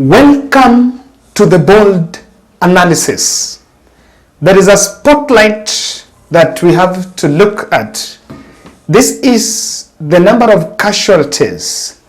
Welcome to the bold analysis. There is a spotlight that we have to look at. This is the number of casualties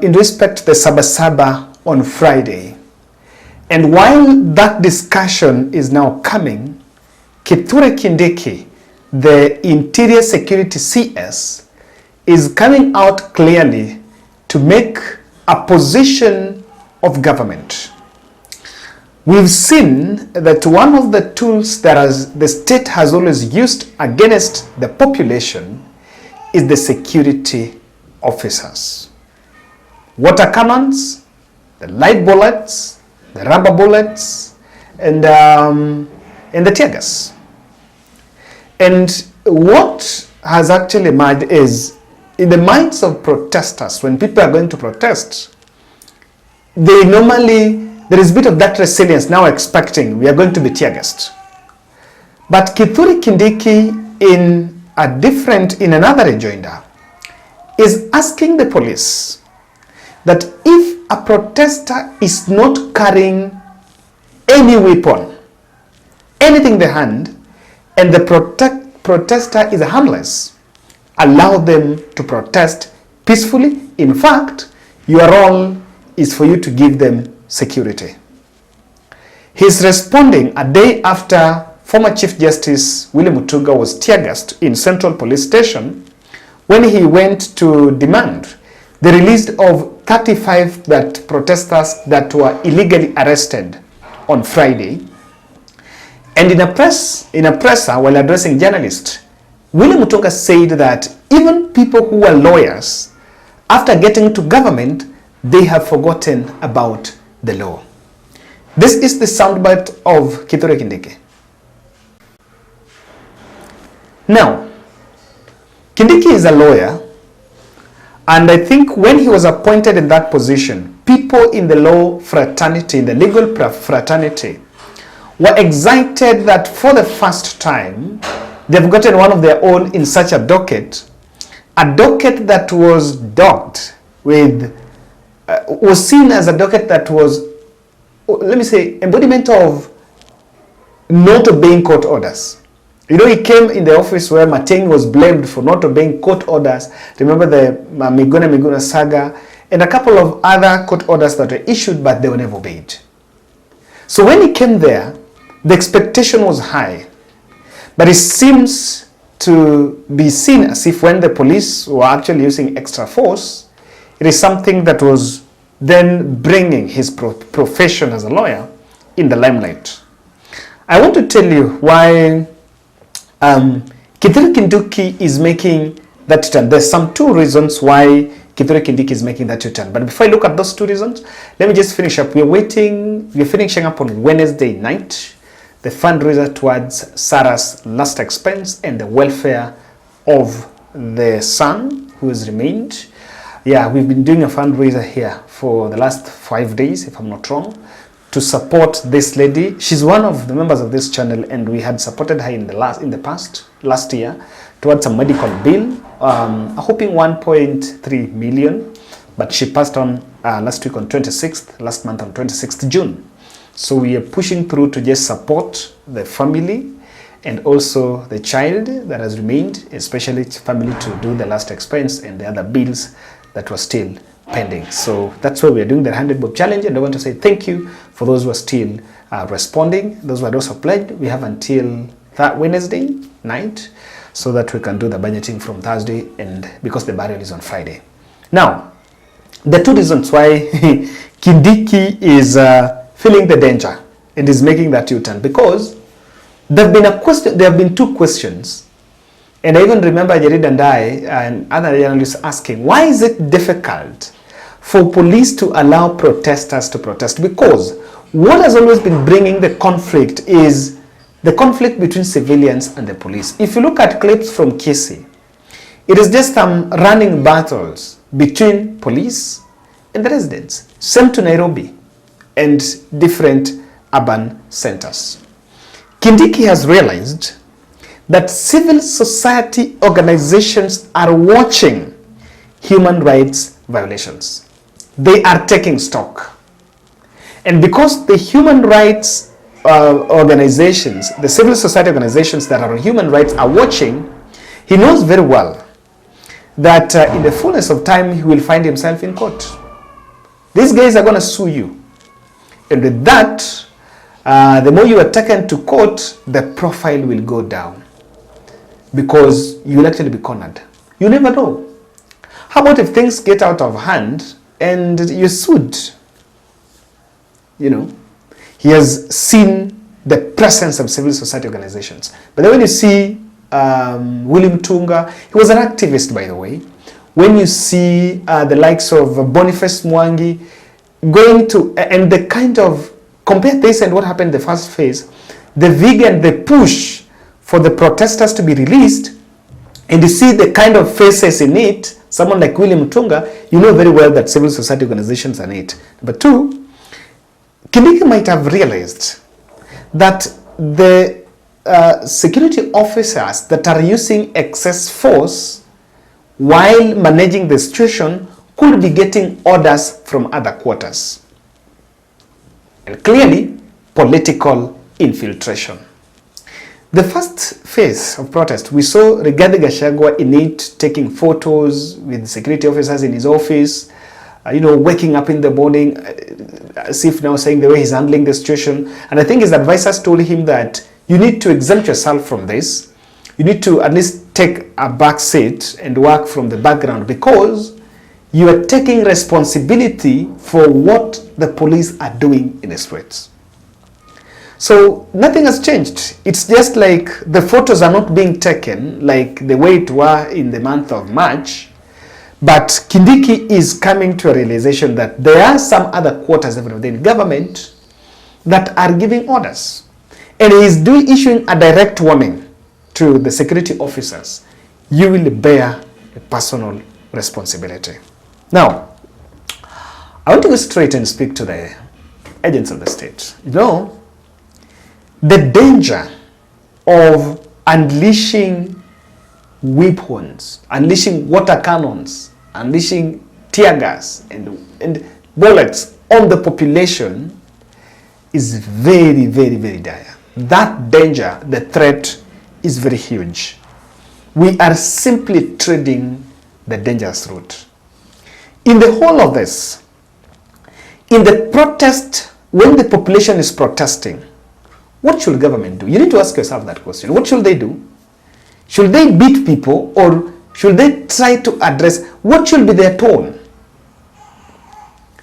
in respect to the Sabasaba on Friday. And while that discussion is now coming, Kindiki, the Interior Security CS, is coming out clearly to make a position of government. We've seen that one of the tools that the state has always used against the population is the security officers. Water cannons, the light bullets, the rubber bullets, and the tear gas. And what has actually emerged is, in the minds of protesters, when people are going to protest, there is a bit of that resilience now, expecting we are going to be tear gassed. But Kindiki, in another rejoinder, is asking the police that if a protester is not carrying any weapon, anything in the hand, and the protester is harmless, allow them to protest peacefully. In fact, your role is for you to give them security. He's responding a day after former Chief Justice William Mutuga was tear gassed in Central Police Station when he went to demand the release of 35 protesters that were illegally arrested on Friday. And in a presser while addressing journalists, William Mutuga said that even people who were lawyers, after getting to government, they have forgotten about the law. This is the soundbite of Kindiki. Now, Kindiki is a lawyer, and I think when he was appointed in that position, people in the law fraternity, in the legal fraternity, were excited that for the first time, they've gotten one of their own in such a docket that was docked with was seen as a docket that was, let me say, embodiment of not obeying court orders. You know, he came in the office where Matiang'i was blamed for not obeying court orders. Remember the Miguna saga and a couple of other court orders that were issued, but they were never obeyed. So when he came there, the expectation was high. But it seems to be seen as if when the police were actually using extra force, it is something that was then bringing his profession as a lawyer in the limelight. I want to tell you why Kindiki is making that turn. There's two reasons why Kindiki is making that turn. But before I look at those two reasons, let me just finish up. We're finishing up on Wednesday night, the fundraiser towards Sarah's last expense and the welfare of the son who has remained. Yeah, we've been doing a fundraiser here for the last 5 days, if I'm not wrong, to support this lady. She's one of the members of this channel, and we had supported her in the past last year towards a medical bill, hoping 1.3 million, but she passed on last month on 26th June. So we are pushing through to just support the family and also the child that has remained, especially family, to do the last expense and the other bills that were still pending. So that's why we are doing the 100 bob challenge, and I want to say thank you for those who are still responding. Those who are also pledged, we have until Wednesday night so that we can do the budgeting from Thursday, and because the burial is on Friday. Now, the two reasons why Kindiki is feeling the danger and is making that U-turn, because there have been two questions. And I even remember Jared and I and other journalists asking, why is it difficult for police to allow protesters to protest? Because what has always been bringing the conflict is the conflict between civilians and the police. If you look at clips from Kisii, it is just some running battles between police and the residents. Same to Nairobi and different urban centers. Kindiki has realized that civil society organizations are watching human rights violations. They are taking stock. And because the human rights organizations, the civil society organizations that are on human rights are watching, he knows very well that in the fullness of time, he will find himself in court. These guys are going to sue you. And with that, the more you are taken to court, the profile will go down. Because you will actually be cornered. You never know. How about if things get out of hand and you're sued? You know, he has seen the presence of civil society organizations. But then when you see William Tunga, he was an activist, by the way. When you see the likes of Boniface Mwangi going to, and the kind of, compare this and what happened in the first phase, the vigor and the push for the protesters to be released, and you see the kind of faces in it, someone like William Tunga, you know very well that civil society organizations are in it. But two, Kindiki might have realized that the security officers that are using excess force while managing the situation could be getting orders from other quarters. And clearly, political infiltration. The first phase of protest, we saw Rigathi Gachagua in it, taking photos with security officers in his office, waking up in the morning, as if now saying the way he's handling the situation. And I think his advisors told him that you need to exempt yourself from this. You need to at least take a back seat and work from the background, because you are taking responsibility for what the police are doing in the streets. So nothing has changed. It's just like the photos are not being taken like the way it were in the month of March. But Kindiki is coming to a realization that there are some other quarters within government that are giving orders. And he is issuing a direct warning to the security officers. You will bear a personal responsibility. Now, I want to go straight and speak to the agents of the state. The danger of unleashing weapons, unleashing water cannons, unleashing tear gas and bullets on the population is very, very, very dire. That danger, the threat, is very huge. We are simply treading the dangerous route. In the whole of this, in the protest, when the population is protesting, what should government do? You need to ask yourself that question. What should they do? Should they beat people, or should they try to address, what should be their tone?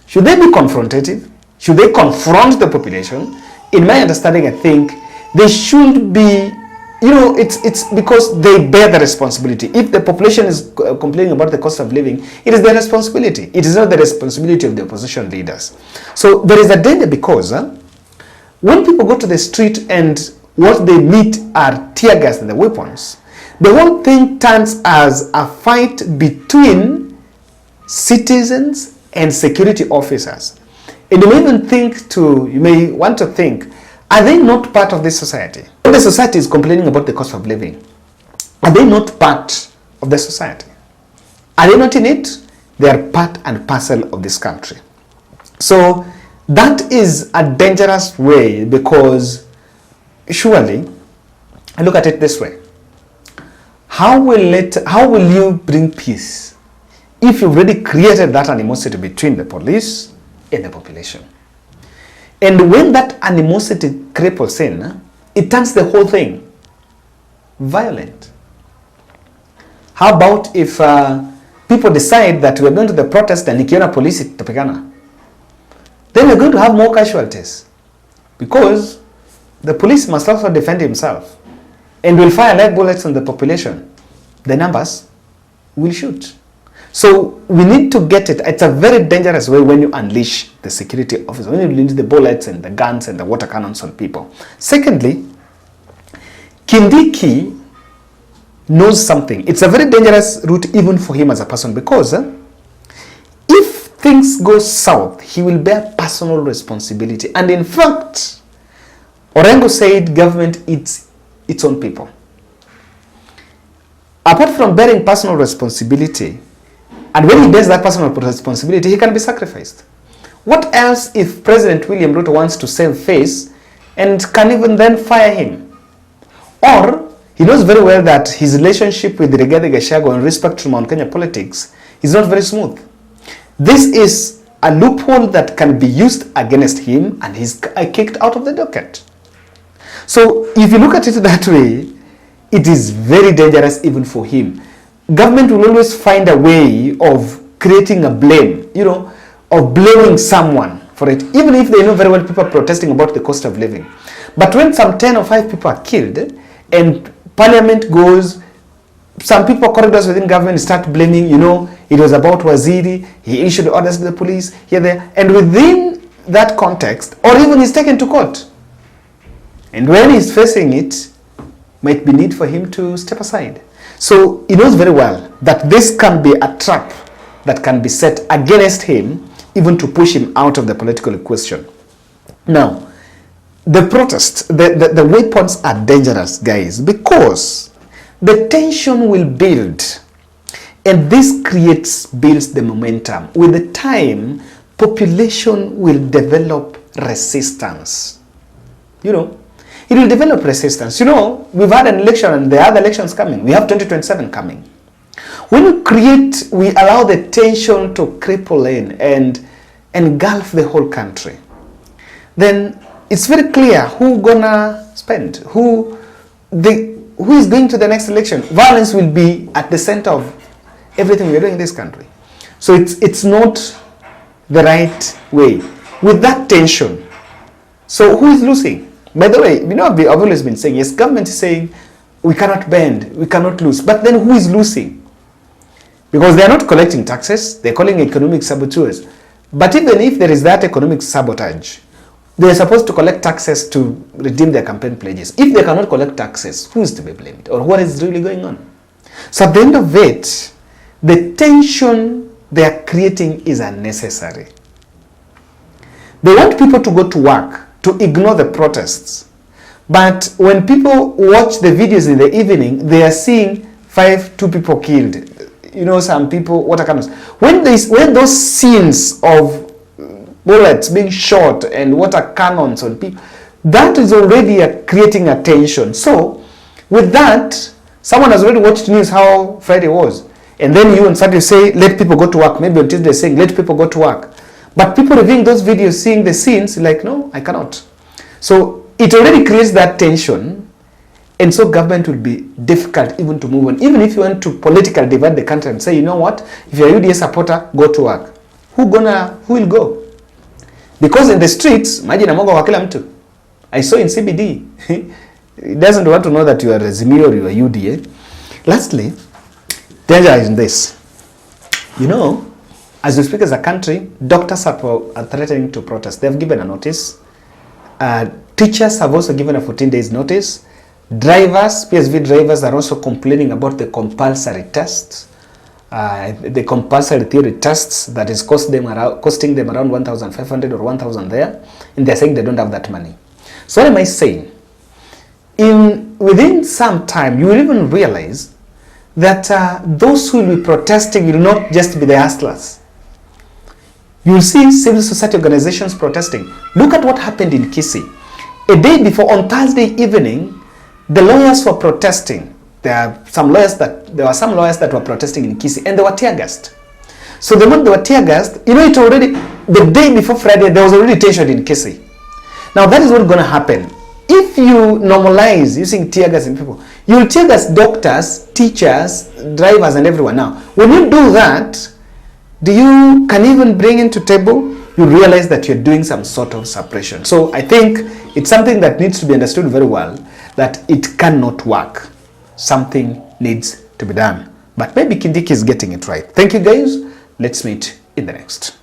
Should they be confrontative? Should they confront the population? In my understanding, I think they should be, it's because they bear the responsibility. If the population is complaining about the cost of living, it is their responsibility. It is not the responsibility of the opposition leaders. So there is a danger, because when people go to the street and what they meet are tear gas and the weapons, the whole thing turns as a fight between citizens and security officers. And you may want to think, are they not part of this society? When the society is complaining about the cost of living, are they not part of the society? Are they not in it? They are part and parcel of this country. So that is a dangerous way, because surely, I look at it this way. How will you bring peace if you've already created that animosity between the police and the population? And when that animosity cripples in, it turns the whole thing violent. How about if people decide that we're going to the protest and nikiona polisi tapigana? Then we're going to have more casualties, because the police must also defend himself and will fire live bullets on the population. The numbers will shoot. So we need to get it. It's a very dangerous way when you unleash the security officer, when you unleash the bullets and the guns and the water cannons on people. Secondly, Kindiki knows something. It's a very dangerous route even for him as a person, because if things go south, he will bear personal responsibility. And in fact, Orengo said government eats its own people. Apart from bearing personal responsibility, and when he bears that personal responsibility, he can be sacrificed. What else if President William Ruto wants to save face and can even then fire him? Or he knows very well that his relationship with Rigathi Gachagua in respect to Mount Kenya politics is not very smooth. This is a loophole that can be used against him, and he's kicked out of the docket. So if you look at it that way, it is very dangerous even for him. Government will always find a way of creating a blame, of blaming someone for it, even if they know very well people are protesting about the cost of living. But when some 10 or 5 people are killed and Parliament goes, some people, corridors within government start blaming, it was about Waziri, he issued orders to the police, here, there, and within that context, or even he's taken to court. And when he's facing it, might be need for him to step aside. So he knows very well that this can be a trap that can be set against him, even to push him out of the political equation. Now, the protests, the weapons are dangerous, guys, because the tension will build, and this builds the momentum. With the time, population will develop resistance. It will develop resistance. We've had an election and there are other elections coming. We have 2027 coming. When we allow the tension to cripple in and engulf the whole country, then it's very clear who gonna spend, who is going to the next election. Violence will be at the center of everything we're doing in this country. So it's not the right way. With that tension, so who is losing? By the way, I've always been saying, yes, government is saying we cannot bend, we cannot lose. But then who is losing? Because they are not collecting taxes, they're calling economic saboteurs. But even if there is that economic sabotage, they are supposed to collect taxes to redeem their campaign pledges. If they cannot collect taxes, who is to be blamed? Or what is really going on? So at the end of it, the tension they are creating is unnecessary. They want people to go to work, to ignore the protests. But when people watch the videos in the evening, they are seeing 2 people killed. Some people, what kind of... When those scenes of bullets being shot and water cannons on people, that is already creating a tension. So, with that, someone has already watched news how Friday was. And then you on Saturday say, let people go to work. Maybe on Tuesday saying, let people go to work. But people reviewing those videos, seeing the scenes, like, no, I cannot. So, it already creates that tension. And so government will be difficult even to move on. Even if you want to politically divide the country and say, you know what, if you're a UDA supporter, go to work. Who will go? Because in the streets, imagine a moga wa kila mtu. I saw in CBD. He doesn't want to know that you are a Zimio or you are UDA. Lastly, danger is in this. As we speak as a country, doctors are threatening to protest. They've given a notice. Teachers have also given a 14 days notice. Drivers, PSV drivers are also complaining about the compulsory tests. The compulsory theory tests that is costing them around 1,500 or 1,000 there. And they're saying they don't have that money. So what am I saying? Within some time, you will even realize that those who will be protesting will not just be the hustlers. You will see civil society organizations protesting. Look at what happened in Kisii. A day before, on Thursday evening, the lawyers were protesting. There were some lawyers that were protesting in Kisii, and they were tear gassed. So the moment they were tear gassed, the day before Friday, there was already tension in Kisii. Now that is what's going to happen. If you normalize using tear gas in people, you will tear gas doctors, teachers, drivers, and everyone. Now, when you do that, can even bring into table, you realize that you're doing some sort of suppression. So I think it's something that needs to be understood very well, that it cannot work. Something needs to be done. But maybe Kindiki is getting it right. Thank you guys. Let's meet in the next.